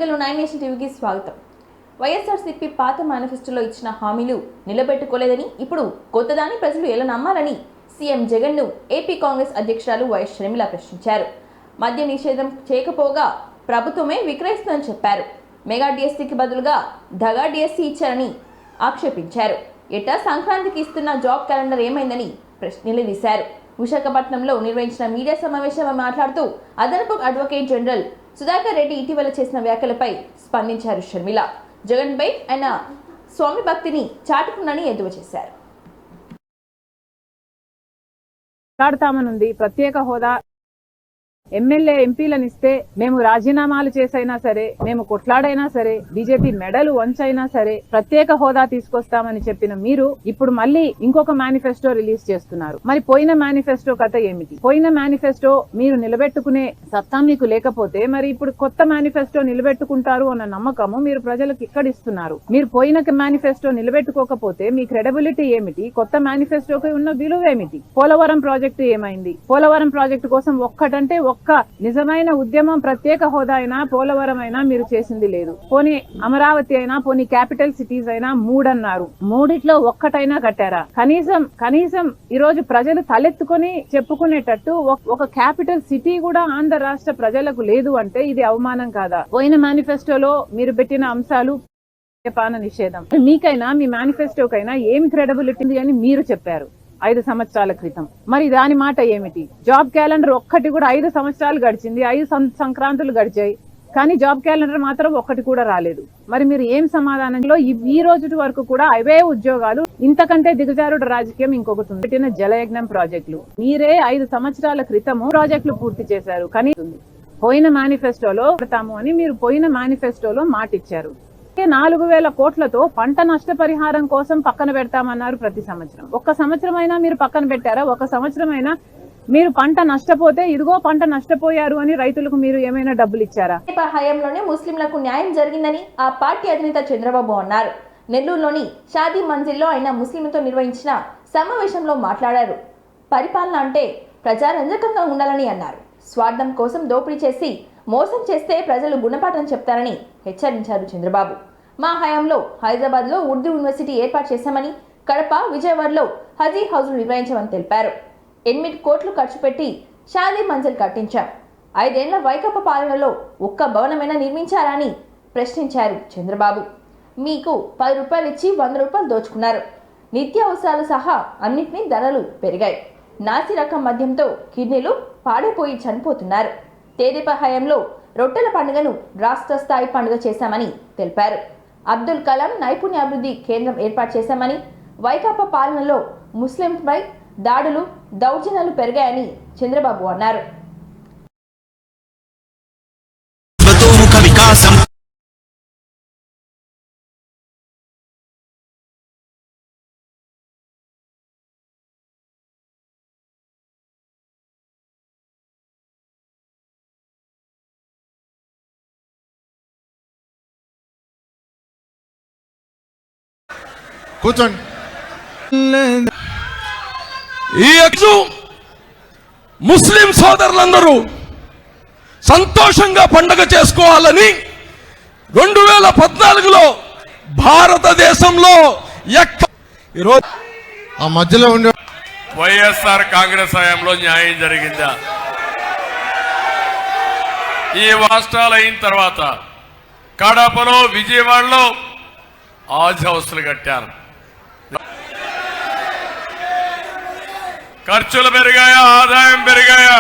Telugu 9 nation టీవీకి స్వాగతం. వైఎస్ఆర్సీపీ పాత మేనిఫెస్టోలో ఇచ్చిన హామీలు నిలబెట్టుకోలేదని ఇప్పుడు కొత్తదాన్ని ప్రజలు ఎలా నమ్మాలని సీఎం జగన్ను ఏపీ కాంగ్రెస్ అధ్యక్షురాలు వైఎస్ షర్మిల ప్రశ్నించారు. మద్య నిషేధం చేయకపోగా ప్రభుత్వమే విక్రయిస్తుందని చెప్పారు. మెగా డిఎస్సీకి బదులుగా దగా డిఎస్సీ ఇచ్చారని ఆక్షేపించారు. ఏటా సంక్రాంతికి ఇస్తున్న జాబ్ క్యాలెండర్ ఏమైందని నిలదీశారు. విశాఖపట్నంలో నిర్వహించిన మీడియా సమావేశంలో మాట్లాడుతూ అదనపు అడ్వకేట్ జనరల్ సుధాకర్ రెడ్డి ఇటీవల చేసిన వ్యాఖ్యలపై స్పందించారు షర్మిల. జగన్పై ఆయన స్వామి భక్తిని చాటుకున్నని ఎద్దేవా చేశారు. ప్రత్యేక హోదా ఎమ్మెల్యే ఎంపీలను ఇస్తే మేము రాజీనామాలు చేసైనా సరే, మేము కొట్లాడైనా సరే, బీజేపీ మెడలు వంచైనా సరే ప్రత్యేక హోదా తీసుకొస్తామని చెప్పిన మీరు ఇప్పుడు మళ్ళీ ఇంకొక మేనిఫెస్టో రిలీజ్ చేస్తున్నారు. మరి పోయిన మేనిఫెస్టో కథ ఏమిటి? పోయిన మేనిఫెస్టో మీరు నిలబెట్టుకునే సత్తా మీకు లేకపోతే మరి ఇప్పుడు కొత్త మేనిఫెస్టో నిలబెట్టుకుంటారు అన్న నమ్మకము మీరు ప్రజలకు ఇక్కడ ఇస్తున్నారు. మీరు పోయిన మేనిఫెస్టో నిలబెట్టుకోకపోతే మీ క్రెడిబిలిటీ ఏమిటి? కొత్త మేనిఫెస్టోకి ఉన్న విలువ ఏమిటి? పోలవరం ప్రాజెక్టు ఏమైంది? పోలవరం ప్రాజెక్టు కోసం ఒక్క నిజమైన ఉద్యమం ప్రత్యేక హోదా అయినా పోలవరం అయినా మీరు చేసింది లేదు. పోనీ అమరావతి అయినా, పోనీ క్యాపిటల్ సిటీస్ అయినా మూడన్నారు. మూడిట్లో ఒక్కటైనా కట్టారా? కనీసం ఈ రోజు ప్రజలు తలెత్తుకొని చెప్పుకునేటట్టు ఒక క్యాపిటల్ సిటీ కూడా ఆంధ్ర రాష్ట్ర ప్రజలకు లేదు అంటే ఇది అవమానం కాదా? పోయిన మేనిఫెస్టోలో మీరు పెట్టిన అంశాలు పాన నిషేధం, మీకైనా మీ మేనిఫెస్టోకైనా ఏమి క్రెడిబిలిటీ అని మీరు చెప్పారు 5 సంవత్సరాల క్రితం. మరి దాని మాట ఏమిటి? జాబ్ క్యాలెండర్ ఒక్కటి కూడా 5 సంవత్సరాలు గడిచింది, 5 సంక్రాంతులు గడిచాయి, కానీ జాబ్ క్యాలెండర్ మాత్రం ఒక్కటి కూడా రాలేదు. మరి మీరు ఏం సమాధానంలో ఈ రోజు వరకు కూడా అవే ఉద్యోగాలు, ఇంతకంటే దిగజారుడు రాజకీయం ఇంకొకటి ఉంది. పెట్టిన జలయజ్ఞం ప్రాజెక్టులు మీరే 5 సంవత్సరాల క్రితము ప్రాజెక్టులు పూర్తి చేశారు. కానీ పోయిన మేనిఫెస్టోలో పెడతాము అని మీరు పోయిన మేనిఫెస్టోలో మాట ఇచ్చారు. 4,000 కోట్లతో పంట నష్టపరిహారం కోసం పక్కన పెడతామన్నారు ప్రతి సంవత్సరం. ఒక్క సంవత్సరం అయినా మీరు పక్కన పెట్టారా? ఒక సంవత్సరం అయినా మీరు పంట నష్టపోతే ఇదిగో పంట నష్టపోయారు అని రైతులకు మీరు ఏమైనా డబ్బులు ఇచ్చారా? హయాంలోనే ముస్లింలకు న్యాయం జరిగిందని ఆ పార్టీ అధినేత చంద్రబాబు అన్నారు. నెల్లూరులోని షాదీ మంజిల్లో ఆయన ముస్లింలతో నిర్వహించిన సమావేశంలో మాట్లాడారు. పరిపాలన అంటే ప్రజారంజకంగా ఉండాలని అన్నారు. స్వార్థం కోసం దోపిడీ చేసి మోసం చేస్తే ప్రజలు గుణపాఠం చెప్తారని హెచ్చరించారు చంద్రబాబు. మా హయాంలో హైదరాబాద్ లో ఉర్దూ యూనివర్సిటీ ఏర్పాటు చేశామని, కడప, విజయవాడలో హజీ హౌజ్ నిర్వహించామని తెలిపారు. 8 కోట్లు ఖర్చు పెట్టి షాదీ మంజిల్ కట్టించాం. 5 ఏళ్ల వైకాపా పాలనలో ఒక్క భవనమైనా నిర్మించారని ప్రశ్నించారు చంద్రబాబు. మీకు 10 రూపాయలు ఇచ్చి 100 రూపాయలు దోచుకున్నారు. నిత్యావసరాలు సహా అన్నింటినీ ధరలు పెరిగాయి. నాసి రకం మద్యంతో కిడ్నీలు పాడైపోయి చనిపోతున్నారు. తెదేపా హయాంలో రొట్టెల పండుగను రాష్ట్ర స్థాయి పండుగ చేశామని తెలిపారు. అబ్దుల్ కలాం నైపుణ్యాభివృద్ధి కేంద్రం ఏర్పాటు చేశామని, వైకాపా పాలనలో ముస్లింపై దాడులు, దౌర్జన్యాలు పెరిగాయని చంద్రబాబు అన్నారు. కూర్చోండి. ఈ ముస్లిం సోదరులందరూ సంతోషంగా పండుగ చేసుకోవాలని 2014లో భారతదేశంలో ఈరోజు ఆ మధ్యలో ఉండే వైఎస్ఆర్ కాంగ్రెస్ హయాంలో న్యాయం జరిగిందా? ఈ రాష్ట్రాలు అయిన తర్వాత కడపలో, విజయవాడలో ఆజ్ హౌస్లు కట్టారు. ఖర్చులు పెరిగాయా? ఆదాయం పెరిగాయా?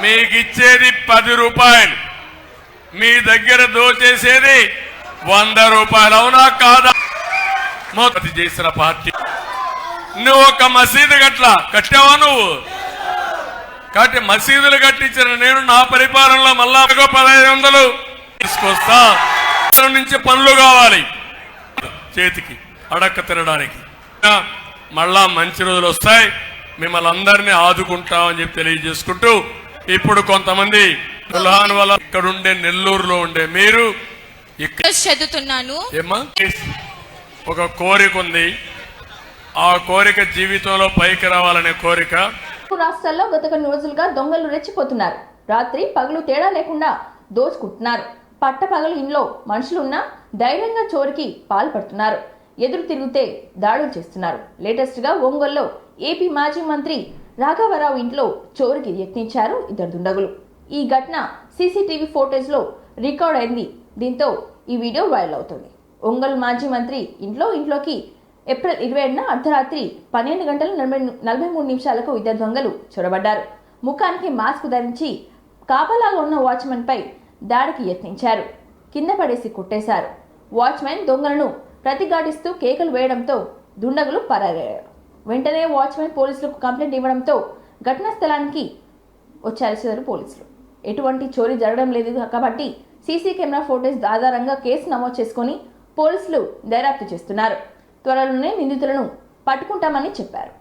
మీకు ఇచ్చేది 10 రూపాయలు, మీ దగ్గర దోచేసేది 100 రూపాయలు. అవునా కాదా? మొదటి చేసిన పార్టీ. నువ్వు ఒక మసీదు కట్టావా? నువ్వు కాబట్టి మసీదులు కట్టించిన నేను నా పరిపాలనలో మళ్ళా 1500 తీసుకొస్తా. నుంచి పనులు కావాలి చేతికి అడక్క తినడానికి. మళ్ళా మంచి రోజులు వస్తాయి, మిమ్మల్ని అందరినీ ఆదుకుంటామని చెప్పి తెలియజేసుకుంటూ, ఇప్పుడు కొంతమంది దుల్హాన్ వల్ల ఇక్కడుండే నెల్లూరులో ఉండే మీరు ఇక్కడ చదువుతున్నాను. ఏమ్మా, ఒక కోరిక ఉంది. ఆ కోరిక జీవితంలో పైకి రావాలనే కోరిక. రాష్ట్రాల్లో గత కొన్ని రోజులుగా దొంగలు రెచ్చిపోతున్నారు. రాత్రి పగలు తేడా లేకుండా దోచుకుంటున్నారు. పట్టపగలు ఇంట్లో మనుషులున్నా ధైర్యంగా చోరికి పాల్పడుతున్నారు. ఎదురు తిరిగితే దాడులు చేస్తున్నారు. లేటెస్ట్ గా ఒంగోలులో ఏపీ మాజీ మంత్రి రాఘవరావు ఇంట్లో చోరికి యత్నించారు ఇద్దరు దుండగులు. ఈ ఘటన సీసీటీవీ ఫోటేజ్ లో రికార్డ్ అయింది. దీంతో ఈ వీడియో వైరల్ అవుతుంది. ఒంగోలు మాజీ మంత్రి ఇంట్లోకి ఏప్రిల్ 27న అర్ధరాత్రి 12 గంటల 43 నిమిషాలకు ఇద్దరు దొంగలు చొరబడ్డారు. ముఖానికి మాస్క్ ధరించి కాపలాగా ఉన్న వాచ్మెన్ పై దాడికి యత్నించారు. కింద పడేసి కొట్టేశారు. వాచ్మెన్ దొంగలను ప్రతిఘటిస్తూ కేకలు వేయడంతో దుండగులు పరారయ్యారు. వెంటనే వాచ్మెన్ పోలీసులకు కంప్లైంట్ ఇవ్వడంతో ఘటనా స్థలానికి వచ్చారు పోలీసులు. ఎటువంటి చోరీ జరగడం లేదు కాబట్టి సీసీ కెమెరా ఫోటేజ్ ఆధారంగా కేసు నమోదు చేసుకుని పోలీసులు దర్యాప్తు చేస్తున్నారు. త్వరలోనే నిందితులను పట్టుకుంటామని చెప్పారు.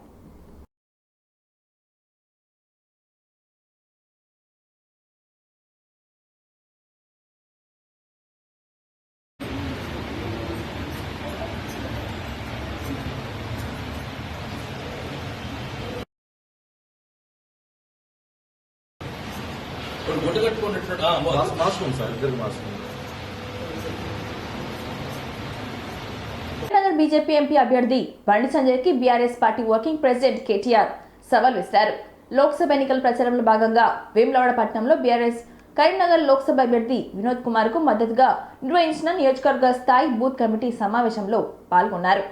మాస్క్ ఉంది సార్, ఇద్దరికి మాస్క్ ఉంది. నగర్ బీజేపీ ఎంపీ అభ్యర్థి బండి సంజయ్కి BRS party working president KTR సవాల్ విసిరారు. లోక్సభ ఎన్నికల ప్రచారంలో భాగంగా వేములవాడపట్నంలో బీఆర్ఎస్ కరీంనగర్ లోక్సభ అభ్యర్థి వినోద్ కుమార్ కు మద్దతుగా నిర్వహించిన నియోజకవర్గ స్థాయి బూత్ కమిటీ సమావేశంలో పాల్గొన్నారు.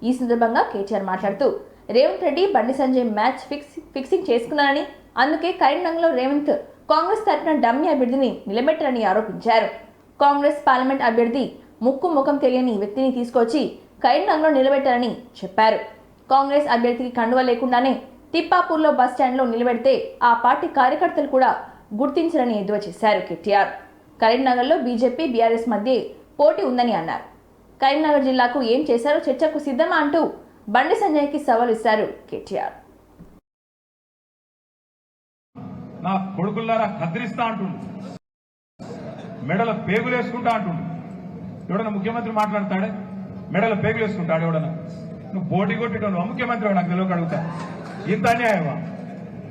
ఈ సందర్భంగా కేటీఆర్ మాట్లాడుతూ రేవంత్ రెడ్డి బండి సంజయ్ మ్యాచ్ ఫిక్సింగ్ చేసుకున్నారని, అందుకే కరీంనగర్లో రేవంత్ కాంగ్రెస్ తరఫున డమ్మీ అభ్యర్థిని నిలబెట్టారని ఆరోపించారు. కాంగ్రెస్ పార్లమెంట్ అభ్యర్థి ముఖం తెలియని వ్యక్తిని తీసుకొచ్చి కరీంనగర్లో నిలబెట్టారని చెప్పారు. కాంగ్రెస్ అభ్యర్థికి కండువ లేకుండానే తిప్పాపూర్లో బస్టాండ్లో నిలబెడితే ఆ పార్టీ కార్యకర్తలు కూడా గుర్తించరని ఎద్దువ చేశారు కేటీఆర్. కరీంనగర్లో బీజేపీ బీఆర్ఎస్ మధ్య పోటీ ఉందని అన్నారు. కరీంనగర్ జిల్లాకు ఏం చేశారో చర్చకు సిద్ధమా అంటూ బండి సంజయ్కి సవాల్ ఇస్తారు కేటీఆర్. నా కొడుకుల్లారా కదిరిస్తా అంటుండు, మెడల పేగులు వేసుకుంటా అంటుండు. ఎవడన్నా ముఖ్యమంత్రి మాట్లాడతాడే మెడల పేగులు వేసుకుంటాడు ఎవడన్నా? నువ్వు పోటీ కొట్టేటోను ముఖ్యమంత్రి నాకు తెలియక అడుగుతా. ఇంత అన్యాయమా?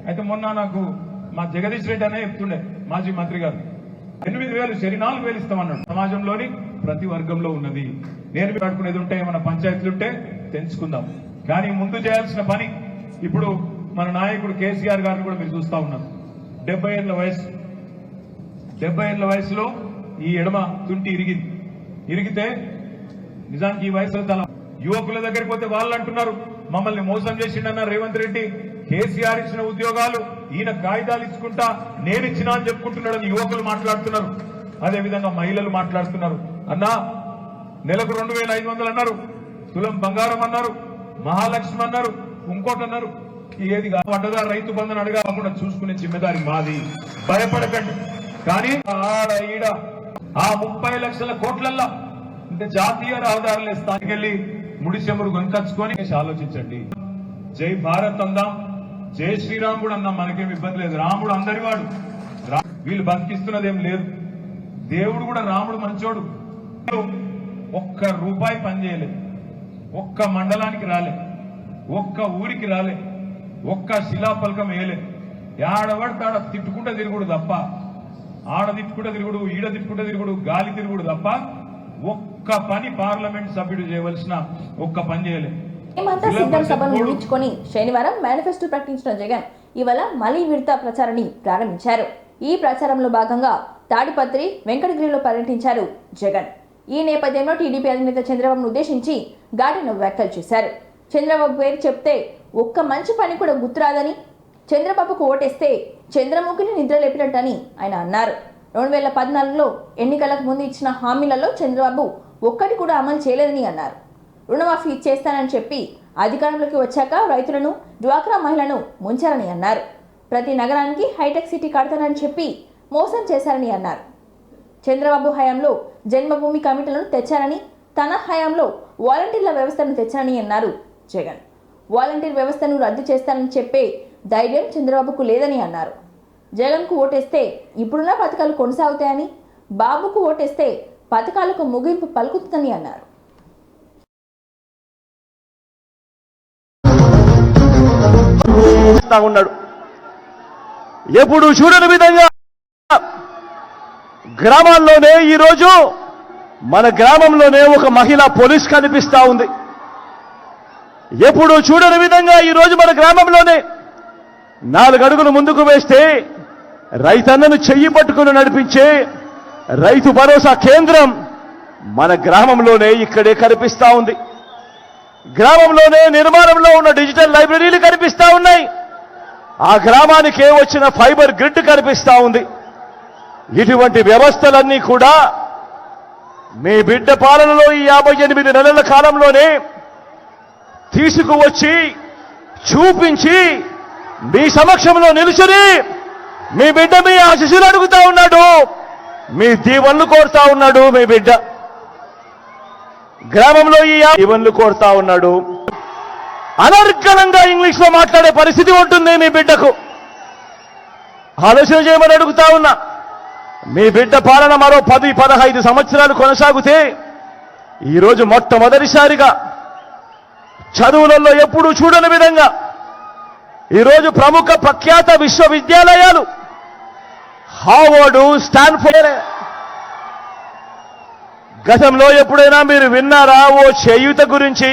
అయితే మొన్న నాకు మా జగదీష్ రెడ్డి అనే చెప్తుండే మాజీ మంత్రి గారు 8,000 సరి 4,000 ఇస్తామన్నాడు. సమాజంలోని ప్రతి వర్గంలో ఉన్నది. నేను ఆడుకునేది ఉంటే ఏమైనా పంచాయతీలు ఉంటే తెంచుకుందాం. కానీ ముందు చేయాల్సిన పని ఇప్పుడు మన నాయకుడు కేసీఆర్ గారిని కూడా మీరు చూస్తా ఉన్నారు. 70 ఏళ్ల వయసు, 70 ఏళ్ల వయసులో ఈ ఎడమ తుంటి ఇరిగితే నిజానికి ఈ వయసులో తల యువకుల దగ్గరికి పోతే వాళ్ళు అంటున్నారు మమ్మల్ని మోసం చేసిండన్న రేవంత్ రెడ్డి. కేసీఆర్ ఇచ్చిన ఉద్యోగాలు ఈయన కాగితాలు ఇచ్చుకుంటా నేను ఇచ్చినా అని చెప్పుకుంటున్నాడని యువకులు మాట్లాడుతున్నారు. అదేవిధంగా మహిళలు మాట్లాడుతున్నారు. అన్నా నెలకు 2,500 అన్నారు, తులం బంగారం అన్నారు, మహాలక్ష్మి అన్నారు, ఇంకోటి అన్నారు. ఏది పడ్డదా రైతు బంధుని అడగాకుండా చూసుకునే జిమ్మెదారి మాది. భయపడకండి. కానీ ఆడ ఈడ ఆ 30 లక్షల కోట్లల్లా అంటే జాతీయ రహదారులే స్థానికెళ్ళి ముడి చెమురు కొనుకొచ్చుకొని ఆలోచించండి. జై భారత్ అందాం, జై శ్రీరామ్ కూడా అందాం, మనకేం ఇబ్బంది లేదు. రాముడు అందరి వాడు, వీళ్ళు బతికిస్తున్నదేం లేదు. దేవుడు కూడా రాముడు మంచోడు. ఒక్క రూపాయి పని చేయలే, ఒక్క మండలానికి రాలే, ఒక్క ఊరికి రాలే, ఒక్క శిలాపలకం వేయలే. ఆడబడితే తిట్టుకుంటే తిరుగుడు తప్ప, ఆడ తిట్టుకుంటే తిరుగుడు, ఈడ తిట్టుకుంటే తిరుగుడు, గాలి తిరుగుడు తప్ప ఒక్క పని పార్లమెంట్ సభ్యుడు చేయవలసిన ఒక్క పని చేయలే. మేమంతా సిద్ధం సభను ముగించుకొని శనివారం మేనిఫెస్టో ప్రకటించిన జగన్ ఇవాళ మళ్లీ విడత ప్రచారాన్ని ప్రారంభించారు. ఈ ప్రచారంలో భాగంగా తాడిపత్రి, వెంకటగిరిలో పర్యటించారు జగన్. ఈ నేపథ్యంలో టీడీపీ అధినేత చంద్రబాబును ఉద్దేశించి ఘాటైన వ్యాఖ్యలు చేశారు. చంద్రబాబు పేరు చెప్తే ఒక్క మంచి పని కూడా గుర్తురాదని, చంద్రబాబుకు ఓటేస్తే చంద్రముఖిని నిద్ర లేపినట్టని ఆయన అన్నారు. 2014లో ఎన్నికలకు ముందు ఇచ్చిన హామీలలో చంద్రబాబు ఒక్కటి కూడా అమలు చేయలేదని అన్నారు. రుణమాఫీ చేస్తానని చెప్పి అధికారంలోకి వచ్చాక రైతులను, డ్వాక్రా మహిళలను ముంచారని అన్నారు. ప్రతి నగరానికి హైటెక్ సిటీ కడతానని చెప్పి మోసం చేశారని అన్నారు. చంద్రబాబు హయాంలో జన్మభూమి కమిటీలను తెచ్చారని, తన హయాంలో వాలంటీర్ల వ్యవస్థను తెచ్చారని అన్నారు జగన్. వాలంటీర్ వ్యవస్థను రద్దు చేస్తానని చెప్పే ధైర్యం చంద్రబాబుకు లేదని అన్నారు. జగన్కు ఓటేస్తే ఇప్పుడున్న పథకాలు కొనసాగుతాయని, బాబుకు ఓటేస్తే పథకాలకు ముగింపు పలుకుతుందని అన్నారు. ఉన్నాడు ఎప్పుడు చూడని విధంగా గ్రామాల్లోనే ఈరోజు మన గ్రామంలోనే ఒక మహిళా పోలీస్ కనిపిస్తా ఉంది. ఎప్పుడు చూడని విధంగా ఈరోజు మన గ్రామంలోనే 4 అడుగులు ముందుకు వేస్తే రైతన్నను చెయ్యి పట్టుకుని నడిపించే రైతు భరోసా కేంద్రం మన గ్రామంలోనే ఇక్కడే కనిపిస్తా ఉంది. గ్రామంలోనే నిర్మాణంలో ఉన్న డిజిటల్ లైబ్రరీలు కనిపిస్తా ఉన్నాయి. ఆ గ్రామానికే వచ్చిన ఫైబర్ గ్రిడ్ కనిపిస్తా ఉంది. ఇటువంటి వ్యవస్థలన్నీ కూడా మీ బిడ్డ పాలనలో ఈ 58 నెలల కాలంలోనే తీసుకువచ్చి చూపించి మీ సమక్షంలో నిలుచుని మీ బిడ్డ మీ ఆశీస్సులు అడుగుతా ఉన్నాడు, మీ దీవెనలు కోరుతా ఉన్నాడు. మీ బిడ్డ గ్రామంలో ఈ దీవెనలు కోరుతా ఉన్నాడు. అనర్గళంగా ఇంగ్లీష్ లో మాట్లాడే పరిస్థితి ఉంటుంది మీ బిడ్డకు. ఆలోచన చేయమని అడుగుతా ఉన్నా. మీ బిడ్డ పాలన మరో 10-15 సంవత్సరాలు కొనసాగితే ఈరోజు మొట్టమొదటిసారిగా చదువులలో ఎప్పుడూ చూడని విధంగా ఈరోజు ప్రముఖ ప్రఖ్యాత విశ్వవిద్యాలయాలు హార్వర్డ్, స్టాన్ఫోర్డ్, గతంలో ఎప్పుడైనా మీరు విన్నారా ఓ చేయూత గురించి?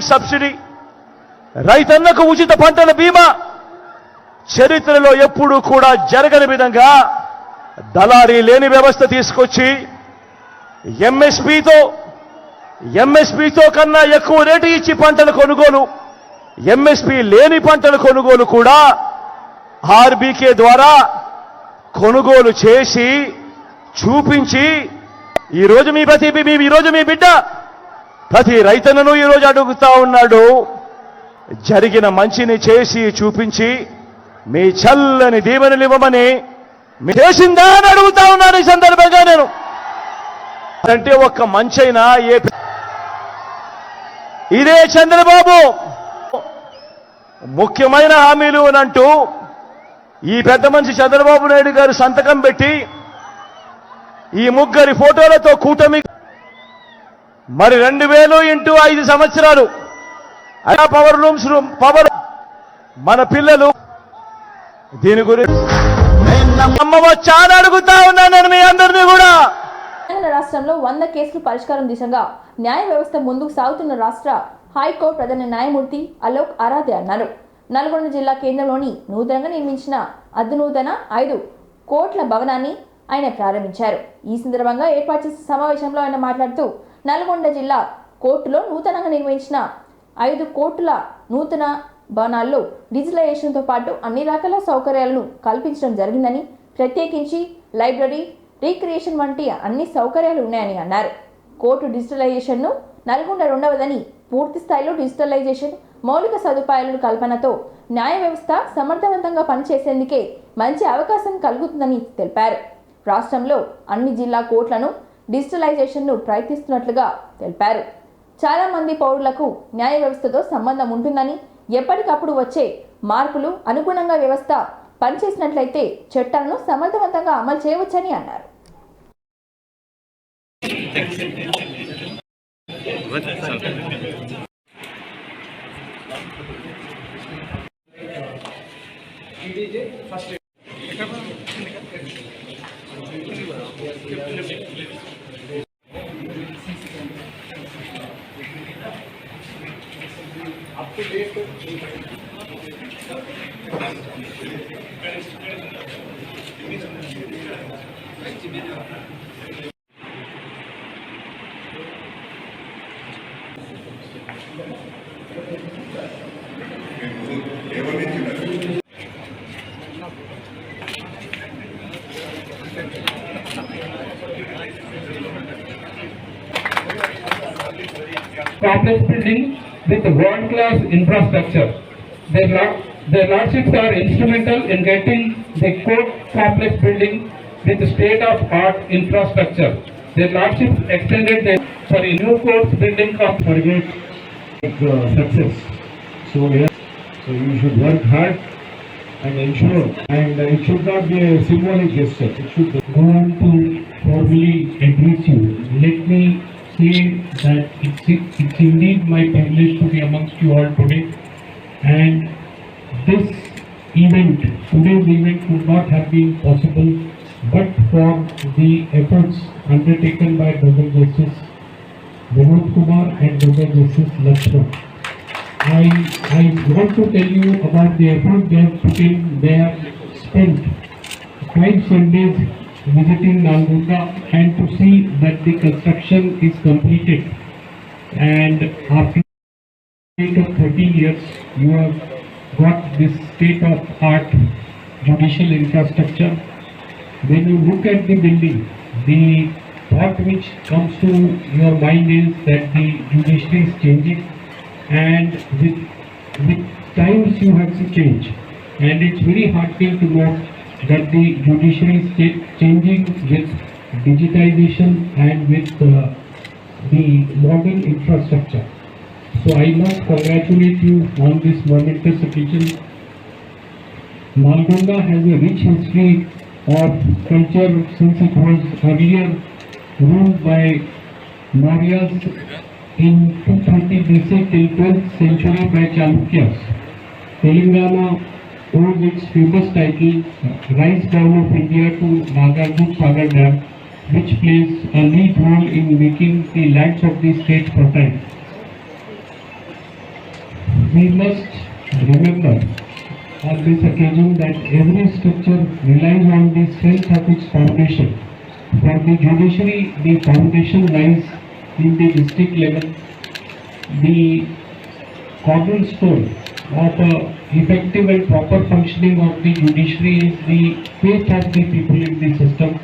సబ్సిడీ, రైతన్నకు ఉచిత పంటల బీమా చరిత్రలో ఎప్పుడూ కూడా జరగని విధంగా దళారీ లేని వ్యవస్థ తీసుకొచ్చి ఎంఎస్పీతో కన్నా ఎక్కువ రేటు ఇచ్చి పంటల కొనుగోలు, ఎంఎస్పీ లేని పంటల కొనుగోలు కూడా ఆర్బీకే ద్వారా కొనుగోలు చేసి చూపించి ఈరోజు మీ బిడ్డ ప్రతి రైతన్నను ఈరోజు అడుగుతా ఉన్నాడు. జరిగిన మంచిని చేసి చూపించి మీ చల్లని దీవెనలు ఇవ్వమని చేసిందా అని అడుగుతా ఉన్నాను. ఈ సందర్భంగా నేను అంటే ఒక్క మంచైనా ఇదే చంద్రబాబు ముఖ్యమైన హామీలు అని అంటూ ఈ పెద్ద మనిషి చంద్రబాబు నాయుడు గారు సంతకం పెట్టి ఈ ముగ్గురి ఫోటోలతో కూటమి మరి 2000 ఇంటూ 5 సంవత్సరాలు పవర్ లూమ్స్ పవర్ మన పిల్లలు దీని గురించి నమ్మవచ్చా అని అడుగుతా ఉన్నాను నేను మీ అందరినీ కూడా. తెలంగాణ రాష్ట్రంలో 100 కేసులు పరిష్కారం దిశగా న్యాయ వ్యవస్థ ముందుకు సాగుతున్న రాష్ట్ర హైకోర్టు ప్రధాన న్యాయమూర్తి అలోక్ ఆరాధే అన్నారు. నల్గొండ జిల్లా కేంద్రంలోని నూతనంగా నిర్మించిన అధునూతన 5 కోట్ల భవనాన్ని ఆయన ప్రారంభించారు. ఈ సందర్భంగా ఏర్పాటు చేసిన సమావేశంలో ఆయన మాట్లాడుతూ నల్గొండ జిల్లా కోర్టులో నూతనంగా నిర్మించిన 5 కోట్ల నూతన భవనాల్లో డిజిటలైజేషన్తో పాటు అన్ని రకాల సౌకర్యాలను కల్పించడం జరిగిందని, ప్రత్యేకించి లైబ్రరీ, రీక్రియేషన్ వంటి అన్ని సౌకర్యాలు ఉన్నాయని అన్నారు. కోర్టు డిజిటలైజేషన్ను నల్గొండ 2వదని, పూర్తి స్థాయిలో డిజిటలైజేషన్ మౌలిక సదుపాయాల కల్పనతో న్యాయ వ్యవస్థ సమర్థవంతంగా పనిచేసేందుకే మంచి అవకాశం కలుగుతుందని తెలిపారు. రాష్ట్రంలో అన్ని జిల్లా కోర్టులను డిజిటలైజేషన్ను ప్రయత్నిస్తున్నట్లుగా తెలిపారు. చాలా మంది పౌరులకు న్యాయ వ్యవస్థతో సంబంధం ఉంటుందని, ఎప్పటికప్పుడు వచ్చే మార్పులు అనుగుణంగా వ్యవస్థ పనిచేసినట్లయితే చట్టాలను సమర్థవంతంగా అమలు చేయవచ్చని అన్నారు. complex building with world-class infrastructure. Their lordships are instrumental in getting the court complex building with state-of-art infrastructure. Their lordships extended the new court building for great success. So you should work hard and ensure, and it should not be a symbolic gesture. It should go on to formally address you. Let me say that it's indeed my privilege to be amongst you all today, and today's event would not have been possible but for the efforts undertaken by Honorable Justice Vinod Kumar and Honorable Justice Lakshman. I want to tell you about the effort they have put in. They have spent 5 Sundays visiting Nalgonda and to see that the construction is completed. And after of 13 years, you have got this state-of-art judicial infrastructure. When you look at the building, the thought which comes to your mind is that the judiciary is changing, and with times you have to change. And it's very heartening to note that the judiciary is changing with digitization and with the modern infrastructure. So I must congratulate you on this momentous occasion. Nalgonda has a rich history of culture since it was earlier ruled by Mauryas in 230 BC till 12th century by Chalukyas. Telangana owes its famous title Rise Down of India to Nagarjuna Sagar Dam, which plays a lead role in making the lands of the state fertile. We must remember on this occasion that every structure relies on the strength of its foundation. For the judiciary, the foundation lies in the district level. The cornerstone of effective and proper functioning of the judiciary is the faith of the people in the system.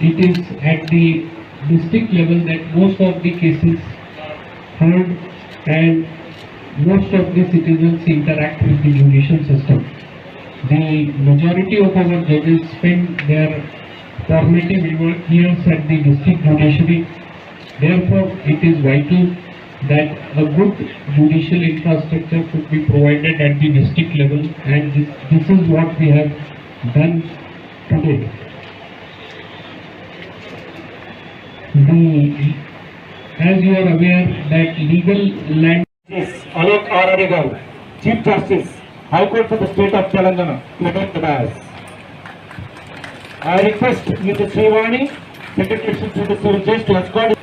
It is at the district level that most of the cases heard and most of the citizens interact with the judicial system. The majority of our judges spend their formative years at the district judiciary. Therefore, it is vital that a good judicial infrastructure should be provided at the district level, and this is what we have done today. As you are aware that legal land Alok R. Garu, Chief Justice, High Court for the State of Telangana, present the dais. I request Mr. Srivani, Secretary to the Civil Judge, to escort.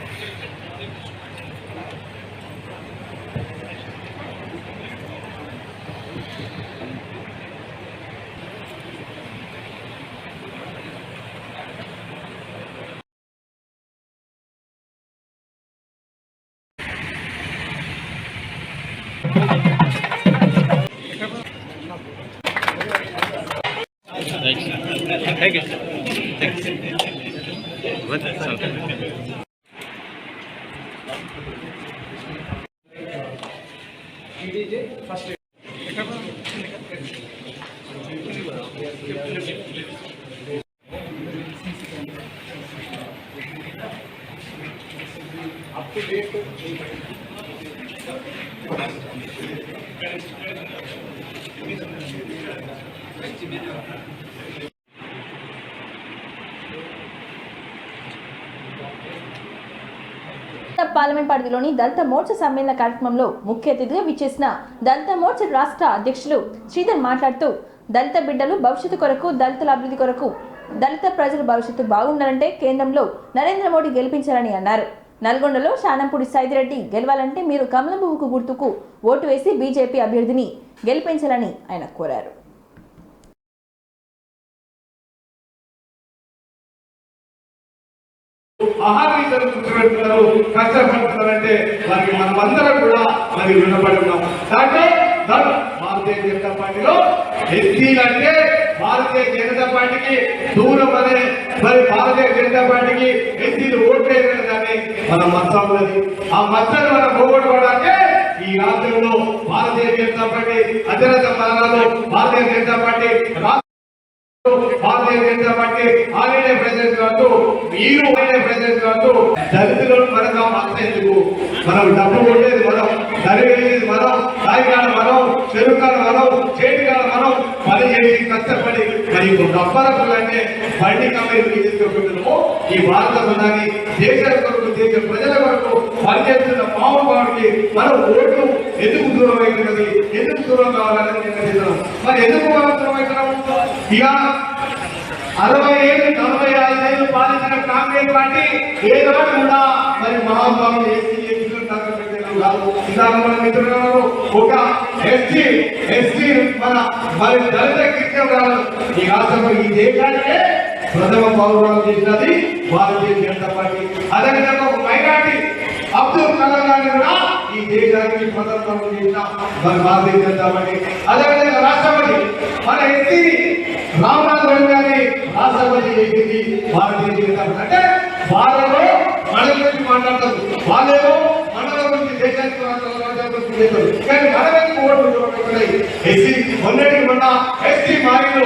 Parliament పరిధిలోని దళిత మోర్చా సమ్మేళన కార్యక్రమంలో ముఖ్య అతిథిగా విచ్చేసిన దళిత మోర్చా రాష్ట్ర అధ్యక్షులు శ్రీధర్ మాట్లాడుతూ దళిత బిడ్డలు భవిష్యత్తు కొరకు దళితుల అభివృద్ధి కొరకు దళిత ప్రజల భవిష్యత్తు బాగుండాలంటే కేంద్రంలో నరేంద్ర మోడీ గెలిపించాలని అన్నారు. నల్గొండలో శానంపూడి సైదిరెడ్డి గెలవాలంటే మీరు కమలం పువ్వుకు గుర్తుకు ఓటు వేసి బీజేపీ అభ్యర్థిని గెలిపించాలని ఆయన కోరారు. ఆహారీతను కూర్చోబెడుతున్నారు, కష్టపడుతున్నారంటే వారికి మనమందరం కూడా మరి రుణపడి ఉన్నాం. అంటే భారతీయ జనతా పార్టీలో ఎస్సీలంటే భారతీయ జనతా పార్టీకి దూరం అనే మరి భారతీయ జనతా పార్టీకి ఎస్సీలు ఓట్లేదు కానీ మన మచ్చ ఉన్నది. ఆ మచ్చను మనం పోగొట్టుకోవడానికి ఈ రాష్ట్రంలో భారతీయ జనతా పార్టీ అత్యధిక స్థానాలు Bharatiya Janata party Bharatiya Janata party all India president కాదు, మీరు ఆల్ ఇండియా ప్రెసిడెంట్ కాదు. దళితులు మనకు మచ్చ ఎందుకు? మనం డబ్బు కొట్టేది మనం, దరివేది మనం, సాయికాల మనం, చెరుకాల మనం, చేతికాల మనం పని చేసి కష్టపడి మరి డబ్బల అంటే బండి కంపెనీ తీసుకుంటున్నాము. ఈ భారత ప్రధాని దేశాల కొరకు, దేశ ప్రజల కొరకు పనిచేస్తున్న మామూలు మనం ఓటు ఎందుకు దూరం అవుతున్నది, ఎందుకు దూరం కావాలని నిర్ణయిస్తున్నాం. మరి ఎందుకు మనం దూరం అవుతున్నాము? ఇక 45 ఏళ్ళు పాలించిన కాంగ్రెస్ పార్టీ ఏనాడు కూడా మరి మహానుభావులు ఇందాక మన మిత్రులు ఒక ఎస్టీ మరి దళిత కిష్టం కాదు ఈ రాష్ట్రంలో ఈ దేశానికే ప్రథమ పౌరులు చేసినది భారతీయ జనతా పార్టీ. అదేవిధంగా ఒక మైనార్టీ అబ్దుల్ కలాం గారిని కూడా ఈ దేశానికి స్వతంత్రం చేసిన మరి భారతీయ జనతా పార్టీ. అదేవిధంగా రాష్ట్రపతి మన ఎస్టీ రామ్నాథ్ కోవింద్ గారిని రాష్ట్రపతి చేసింది భారతీయ జనతా పార్టీ. అంటే వాళ్ళలో మన గురించి మాట్లాడతారు, వాళ్ళేమో మనల గురించి దేశానికి కానీ మనకి ఓట్లు ఎస్సీ మొన్నటి మొన్న ఎస్టీ మారిలో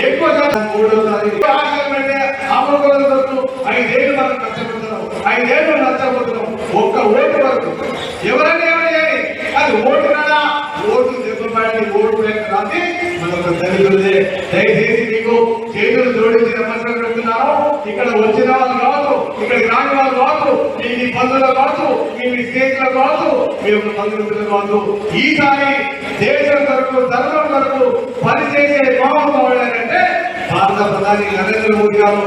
ఎక్కువ అమలుకోవడం 5 ఏళ్ళు మనం కష్టపడుతున్నాం, 5 ఏళ్ళు నష్టపోతున్నాం. ఒక్క ఓటు వరకు ఎవరైనా ఏమని అది ఓటు కదా ఓటు దెబ్బపడి ఓటు రాసి మనకు దళితులే. దయచేసి మీకు చేతులు జోడించి నమస్కారం పెడుతున్నాను. ఇక్కడ వచ్చిన వాళ్ళు కావచ్చు, ఇక్కడికి రాని వాళ్ళు కావచ్చు, మీ బంధువులు కావచ్చు, మీ స్నేహితులు కావచ్చు, మీ యొక్క బంధుమిత్రులు కావచ్చు, ఈసారి దేశం వరకు ధర్మం వరకు పనిచేసే మహానుభావుడు అంటే భారత ప్రధాని నరేంద్ర మోదీ గారు.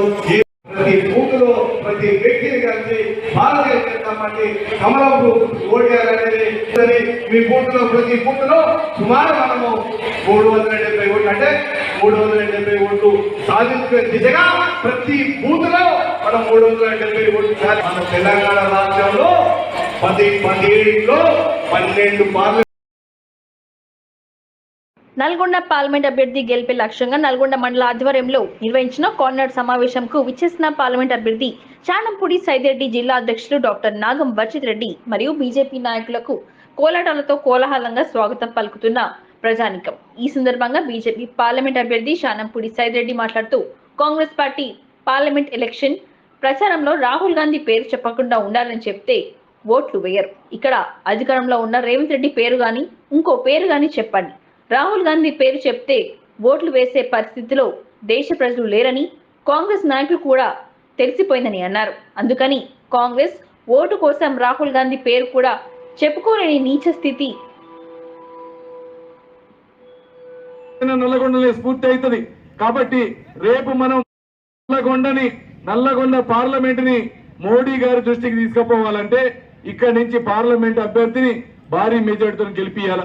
ప్రతి బూత్లో ప్రతి వ్యక్తిని కలిసి భారతీయ జనతా పార్టీ కమలంకు ఓటేయాలనేది మీ బూత్లో ప్రతి బూత్లో సుమారు మనము 370 ఓట్లు అంటే 370 ఓట్లు సాధించుకునే దిశగా ప్రతి బూత్లో మనం 370 ఓట్లు. మన తెలంగాణ రాష్ట్రంలో 17లో 12 పార్లమెంట్. నల్గొండ పార్లమెంట్ అభ్యర్థి గెలిపే లక్ష్యంగా నల్గొండ మండల ఆధ్వర్యంలో నిర్వహించిన కార్నర్ సమావేశంకు విచ్చేసిన పార్లమెంట్ అభ్యర్థి చానంపూడి సైదిరెడ్డి, జిల్లా అధ్యక్షులు డాక్టర్ నాగం వర్షిత్ రెడ్డి మరియు బీజేపీ నాయకులకు కోలాటాలతో కోలాహలంగా స్వాగతం పలుకుతున్న ప్రజానికం. ఈ సందర్భంగా బీజేపీ పార్లమెంట్ అభ్యర్థి చానంపూడి సైదిరెడ్డి మాట్లాడుతూ కాంగ్రెస్ పార్టీ పార్లమెంట్ ఎలక్షన్ ప్రచారంలో రాహుల్ గాంధీ పేరు చెప్పకుండా ఉండాలని చెప్తే ఓట్లు వేయరు. ఇక్కడ అధికారంలో ఉన్న రేవంత్ రెడ్డి పేరు గాని ఇంకో పేరు గాని చెప్పండి, రాహుల్ గాంధీ పేరు చెప్తే ఓట్లు వేసే పరిస్థితిలో దేశ ప్రజలు లేరని కాంగ్రెస్ నాయకులు కూడా తెలిసిపోయిందని అన్నారు. అందుకని కాంగ్రెస్ ఓటు కోసం రాహుల్ గాంధీ పేరు కూడా చెప్పుకోలేని నీచ స్థితి నల్లగొండలో స్ఫూర్తి అవుతుంది. కాబట్టి రేపు మనం నల్లగొండ పార్లమెంట్ ని మోడీ గారి దృష్టికి తీసుకుపోవాలంటే ఇక్కడి నుంచి పార్లమెంట్ అభ్యర్థిని భారీ మెజార్టీతో గెలిపియాల.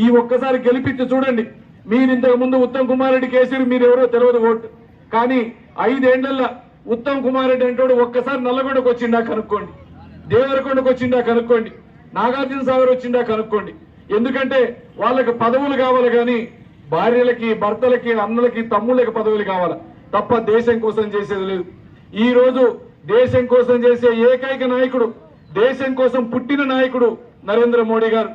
ఈ ఒక్కసారి గెలిపించి చూడండి. మీరు ఇంతకు ముందు ఉత్తమ్ కుమార్ రెడ్డి కేసీఆర్ మీరు ఎవరో తెలియదు ఓటు, కానీ 5 ఏళ్లలో ఉత్తమ్ కుమార్ రెడ్డి అంటోడు ఒక్కసారి నల్లగొండకు వచ్చిందా కనుక్కోండి, దేవరకొండకు వచ్చిందా కనుక్కోండి, నాగార్జున సాగర్ వచ్చిందా కనుక్కోండి. ఎందుకంటే వాళ్ళకి పదవులు కావాలి, కానీ భార్యలకి, భర్తలకి, అన్నలకి, తమ్ముళ్ళకి పదవులు కావాలి తప్ప దేశం కోసం చేసేది లేదు. ఈ రోజు దేశం కోసం చేసే ఏకైక నాయకుడు, దేశం కోసం పుట్టిన నాయకుడు నరేంద్ర మోడీ గారు.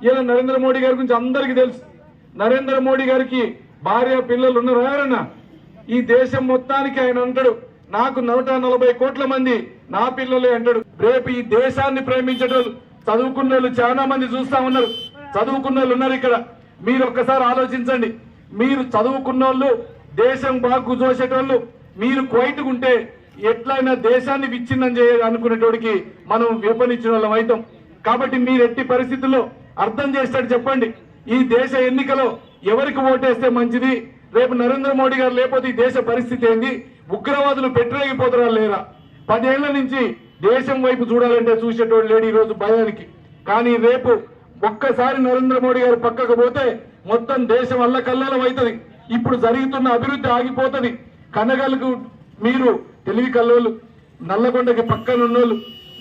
ఇలా నరేంద్ర మోడీ గారి గురించి అందరికీ తెలుసు. నరేంద్ర మోడీ గారికి భార్య పిల్లలు ఉన్నారు ఎవరన్నా? ఈ దేశం మొత్తానికి ఆయన అంటాడు నాకు 140 కోట్ల మంది నా పిల్లలే అంటాడు. రేపు ఈ దేశాన్ని ప్రేమించేటోళ్ళు చదువుకున్న వాళ్ళు చాలా మంది చూస్తా ఉన్నారు. చదువుకున్న వాళ్ళు ఉన్నారు ఇక్కడ. మీరు ఒక్కసారి ఆలోచించండి. మీరు చదువుకున్న వాళ్ళు, దేశం బాగు చూసేటోళ్ళు, మీరు క్వైట్కుంటే ఎట్లయినా దేశాన్ని విచ్ఛిన్నం చేయాలి అనుకునేటోడికి మనం విపణించిన వాళ్ళం అవుతాం. కాబట్టి మీరు ఎట్టి పరిస్థితుల్లో అర్థం చేస్తాడు చెప్పండి. ఈ దేశ ఎన్నికలో ఎవరికి ఓటేస్తే మంచిది, రేపు నరేంద్ర మోడీ గారు లేకపోతే ఈ దేశ పరిస్థితి ఏంది, ఉగ్రవాదులు పెట్టరేగిపోతారా లేరా? 10 ఏళ్ల నుంచి దేశం వైపు చూడాలంటే చూసేటోడు లేడు ఈ రోజు భయానికి. కానీ రేపు ఒక్కసారి నరేంద్ర మోడీ గారు పక్కకు పోతే మొత్తం దేశం అల్లకల్లోలం అవుతుంది. ఇప్పుడు జరుగుతున్న అభివృద్ధి ఆగిపోతుంది. కనగలకు మీరు తెలివి కల్లోళ్ళు, నల్లగొండకి పక్కన ఉన్నోళ్ళు,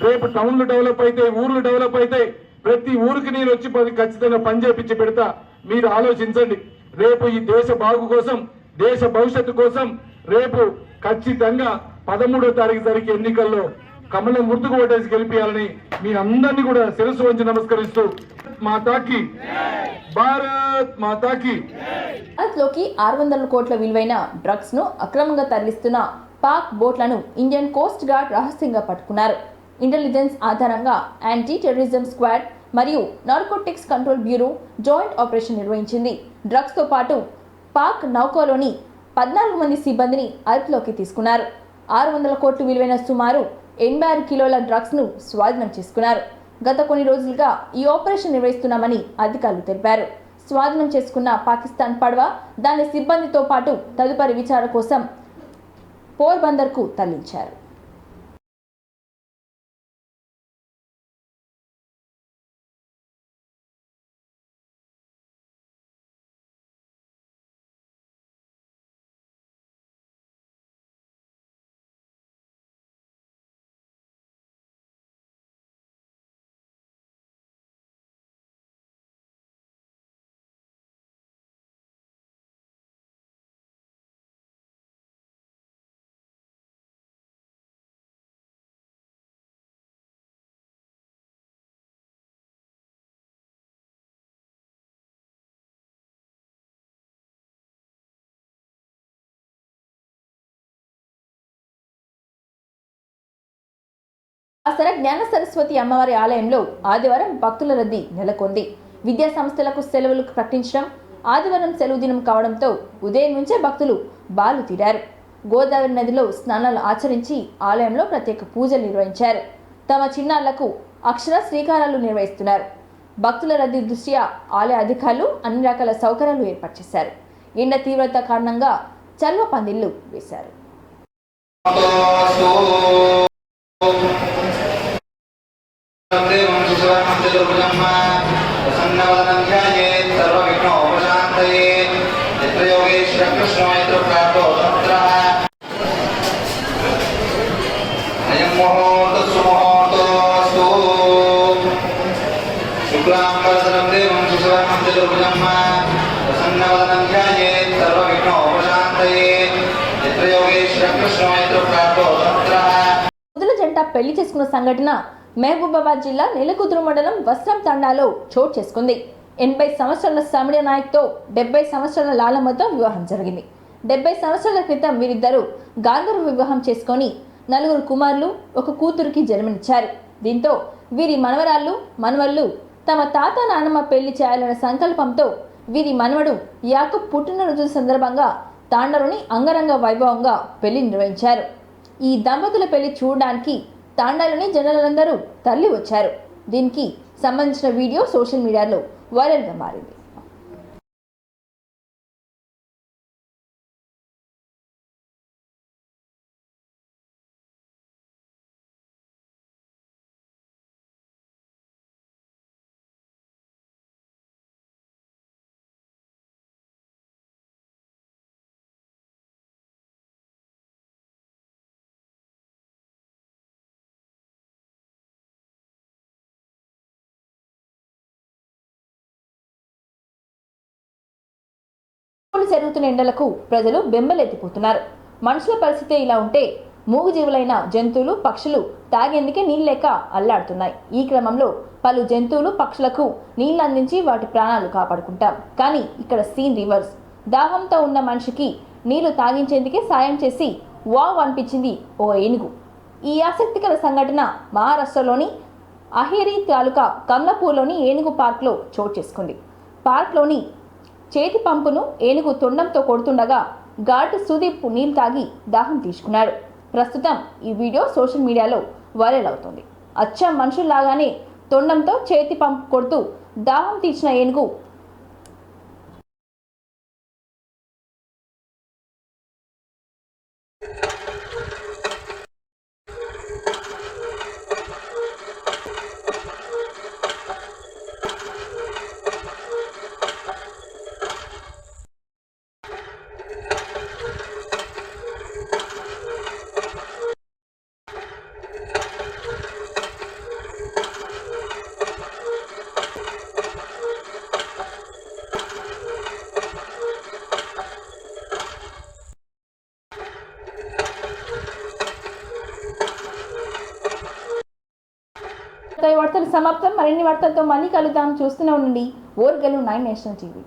రేపు టౌన్లు డెవలప్ అవుతాయి, ఊర్లు డెవలప్ అవుతాయి. ప్రతి ఊరికి నేను వచ్చి ఖచ్చితంగా పని చేపించి పెడతా. మీరు ఆలోచించండి. రేపు ఈ దేశ బాగు కోసం, దేశ భవిష్యత్తు కోసం రేపు ఖచ్చితంగా 13వ తారీఖు జరిగే ఎన్నికల్లో కమలం గుర్తుకు ఓటేసి గెలిపించాలని మీ అందరినీ కూడా శిరస్సు వంచి నమస్కరిస్తూ మాతాకి భారత్ మాతాకి. భారత్లోకి 600 కోట్ల విలువైన డ్రగ్స్ ను అక్రమంగా తరలిస్తున్న పాక్ బోట్లను ఇండియన్ కోస్ట్ గార్డ్ రహస్యంగా పట్టుకున్నారు. ఇంటెలిజెన్స్ ఆధారంగా యాంటీ టెర్రరిజం స్క్వాడ్ మరియు narcotics control bureau joint operation నిర్వహించింది. డ్రగ్స్తో పాటు పాక్ నౌకలోని 14 మంది సిబ్బందిని అదుపులోకి తీసుకున్నారు. 600 కోట్లు విలువైన సుమారు 86 కిలోల డ్రగ్స్ను స్వాధీనం చేసుకున్నారు. గత కొన్ని రోజులుగా ఈ ఆపరేషన్ నిర్వహిస్తున్నామని అధికారులు తెలిపారు. స్వాధీనం చేసుకున్న పాకిస్తాన్ పడవ దాని సిబ్బందితో పాటు తదుపరి విచారణ కోసం పోర్బందర్కు తరలించారు. ఆసర జ్ఞాన సరస్వతి అమ్మవారి ఆలయంలో ఆదివారం భక్తుల రద్దీ నెలకొంది. విద్యా సంస్థలకు సెలవులు ప్రకటించడం, ఆదివారం సెలవు దినం కావడంతో ఉదయం నుంచే భక్తులు బాలు తీరారు. గోదావరి నదిలో స్నానాలు ఆచరించి ఆలయంలో ప్రత్యేక పూజలు నిర్వహించారు. తమ చిన్నారులకు అక్షర శ్రీకారాలు నిర్వహిస్తున్నారు. భక్తుల రద్దీ దృష్ట్యా ఆలయ అధికారులు అన్ని రకాల సౌకర్యాలు ఏర్పాటు చేశారు. ఎండ తీవ్రత కారణంగా చల్వ పందిళ్లు వేశారు. ముదుల జంట పెళ్లి చేసుకున్న సంఘటన మహబూబాబాద్ జిల్లా నెలకుదురు మండలం వస్త్రం తండాలో చోటు చేసుకుంది. 80 సంవత్సరాల సమీర నాయక్తో 70 సంవత్సరాల లాలమ్మతో వివాహం జరిగింది. 70 సంవత్సరాల క్రితం వీరిద్దరూ గాంధర్వ వివాహం చేసుకొని 4 కుమారులు, 1 కూతురికి జన్మనిచ్చారు. దీంతో వీరి మనవళ్ళు తమ తాత నాన్నమ్మ పెళ్లి చేయాలన్న సంకల్పంతో వీరి మనవడు యాకూబ్ పుట్టినరోజు సందర్భంగా తాండాలోని అంగరంగ వైభవంగా పెళ్లి నిర్వహించారు. ఈ దంపతుల పెళ్లి చూడడానికి తాండాలోని జనాలందరూ తరలి వచ్చారు. దీనికి సంబంధించిన వీడియో సోషల్ మీడియాలో వైరల్గా మారింది. జరుగుతున్న ఎండలకు ప్రజలు బెంబలెత్తిపోతున్నారు. మనుషుల పరిస్థితి ఇలా ఉంటే మూగజీవులైన జంతువులు, పక్షులు తాగేందుకే నీళ్ళు లేక అల్లాడుతున్నాయి. ఈ క్రమంలో పలు జంతువులు, పక్షులకు నీళ్లు అందించి వాటి ప్రాణాలు కాపాడుకుంటాం. కానీ ఇక్కడ సీన్ రివర్స్. దాహంతో ఉన్న మనిషికి నీళ్లు తాగించేందుకే సాయం చేసి వావ్ అనిపించింది ఓ ఏనుగు. ఈ ఆసక్తికర సంఘటన మహారాష్ట్రలోని అహేరీ తాలూకా కమలాపూర్లోని ఏనుగు పార్క్లో చోటు చేసుకుంది. పార్క్లోని చేతి పంపును ఏనుగు తొండంతో కొడుతుండగా గార్డు సుదీప్ నీళ్లు తాగి దాహం తీర్చుకున్నాడు. ప్రస్తుతం ఈ వీడియో సోషల్ మీడియాలో వైరల్ అవుతుంది. అచ్చం మనుషుల్లాగానే తొండంతో చేతి పంపు కొడుతూ దాహం తీర్చిన ఏనుగు వార్తలు సమాప్తం. మరిన్ని వార్తలతో మళ్ళీ కలుద్దాం. చూస్తూనే ఉండండి ఓర్గలు 9 నేషనల్ టీవీ.